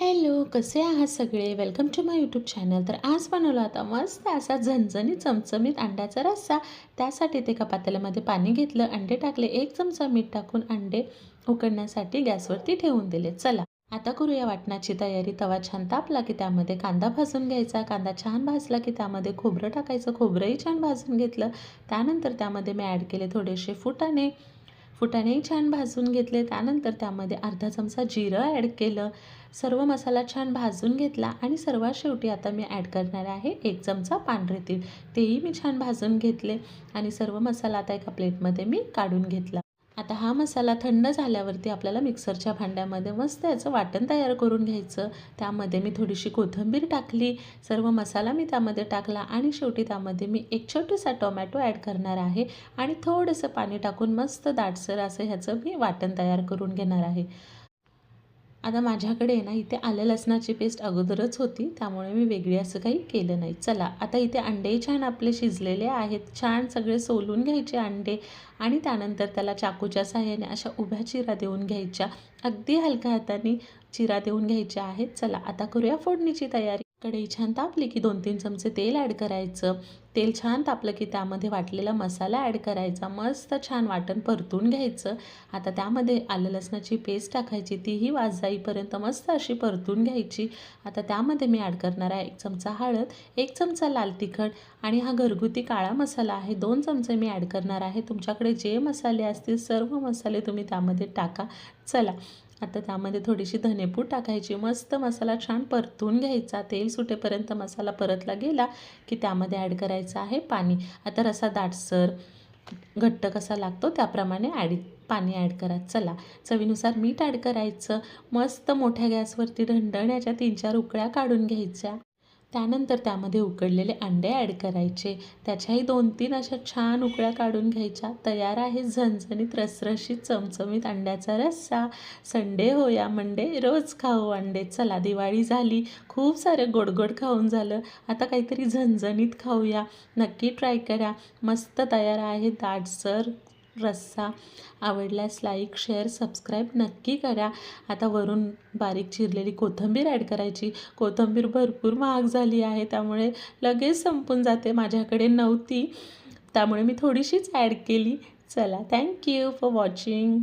Hello, कसे आहात सगळे? Welcome to my YouTube channel. तर आज बनवला होता मस्त असा झणझणीत चमचमीत अंड्याचा रस्सा. त्यासाठी ते एका पातेल्यामध्ये पाणी घेतलं, अंडे टाकले, 1 चमचा मीठ टाकून अंडे उकडण्यासाठी गॅसवरती ठेवून दिले. चला, आता करूया वाटणाची तयारी. तवा छान तापला की त्यामध्ये कांदा भाजून घ्यायचा. कांदा छान भाजला की त्यामध्ये खोबरं टाकायचं. खोबरंही छान भाजून घेतलं. त्यानंतर त्यामध्ये मी ॲड केले थोडेसे फुटाणे. फुटाणेही छान भाजून घेतले. त्यानंतर त्यामध्ये अर्धा चमचा जिरं ॲड केलं. सर्व मसाला छान भाजून घेतला आणि सर्वात शेवटी आता मी ॲड करणार आहे 1 चमचा पांढरे तीळ. तेही मी छान भाजून घेतले आणि सर्व मसाला आता एका प्लेटमध्ये मी काढून घेतला. आता हा मसाला थंड झाल्यावरती आपल्याला मिक्सरच्या भांड्यामध्ये मस्त याचं वाटण तयार करून घ्यायचं. त्यामध्ये मी थोडीशी कोथिंबीर टाकली, सर्व मसाला मी त्यामध्ये टाकला आणि शेवटी त्यामध्ये मी एक छोटासा टोमॅटो ॲड करणार आहे आणि थोडंसं पाणी टाकून मस्त दाटसर असं ह्याचं मी वाटण तयार करून घेणार आहे. आता माझ्याकडे ना इथे आलं लसणाची पेस्ट अगोदरच होती, त्यामुळे मी वेगळी असं काही केलं नाही. चला, आता इथे अंडेही छान आपले शिजलेले आहेत. छान सगळे सोलून घ्यायचे अंडे आणि त्यानंतर त्याला चाकूच्या साहाय्याने अशा उभ्या चिरा देऊन घ्यायच्या. अगदी हलक्या हाताने चिरा देऊन घ्यायच्या आहेत. चला, आता करूया फोडणीची तयारी. कढई छान तापली की 2-3 चमचे तेल ॲड करायचं. तेल छान तापलं की त्यामध्ये वाटलेला मसाला ॲड करायचा. मस्त छान वाटण परतून घ्यायचं. आता त्यामध्ये आलं लसणाची पेस्ट टाकायची. तीही वास जाईपर्यंत मस्त अशी परतून घ्यायची. आता त्यामध्ये मी ॲड करणार आहे 1 चमचा हळद, 1 चमचा लाल तिखट आणि हा घरगुती काळा मसाला आहे 2 चमचे मी ॲड करणार आहे. तुमच्याकडे जे मसाले असतील सर्व मसाले तुम्ही त्यामध्ये टाका. चला, आता त्यामध्ये थोडीशी धनेपूड टाकायची. मस्त मसाला छान परतून घ्यायचा. तेल सुटेपर्यंत मसाला परतला गेला की त्यामध्ये ॲड करायचं आहे पाणी. आता रस्सा दाटसर घट्ट कसा लागतो त्याप्रमाणे पाणी ॲड करा. चला, चवीनुसार मीठ ॲड करायचं. मस्त मोठ्या गॅसवरती ढणढण्याच्या 3-4 उकळ्या काढून घ्यायच्या. त्यानंतर त्यामध्ये उकडलेले अंडे ॲड करायचे. त्याच्याही 2-3 अशा छान उकळ्या काढून घ्यायच्या. तयार आहे झणझणीत रसरशीत चमचमीत अंड्याचा रस्सा. संडे हो या मंडे, रोज खाऊ अंडे. चला, दिवाळी झाली, खूप सारं गोड खाऊन झालं. आता काहीतरी झणझणीत खाऊया. नक्की ट्राय करा. मस्त तयार आहे दाटसर रस्सा. आवडल्यास लाईक, शेअर, सबस्क्राईब नक्की करा. आता वरून बारीक चिरलेली कोथिंबीर ॲड करायची. कोथिंबीर भरपूर महाग झाली आहे, त्यामुळे लगेच संपून जाते. माझ्याकडे नव्हती, त्यामुळे मी थोडीशीच ॲड केली. चला, थँक यू फॉर वॉचिंग.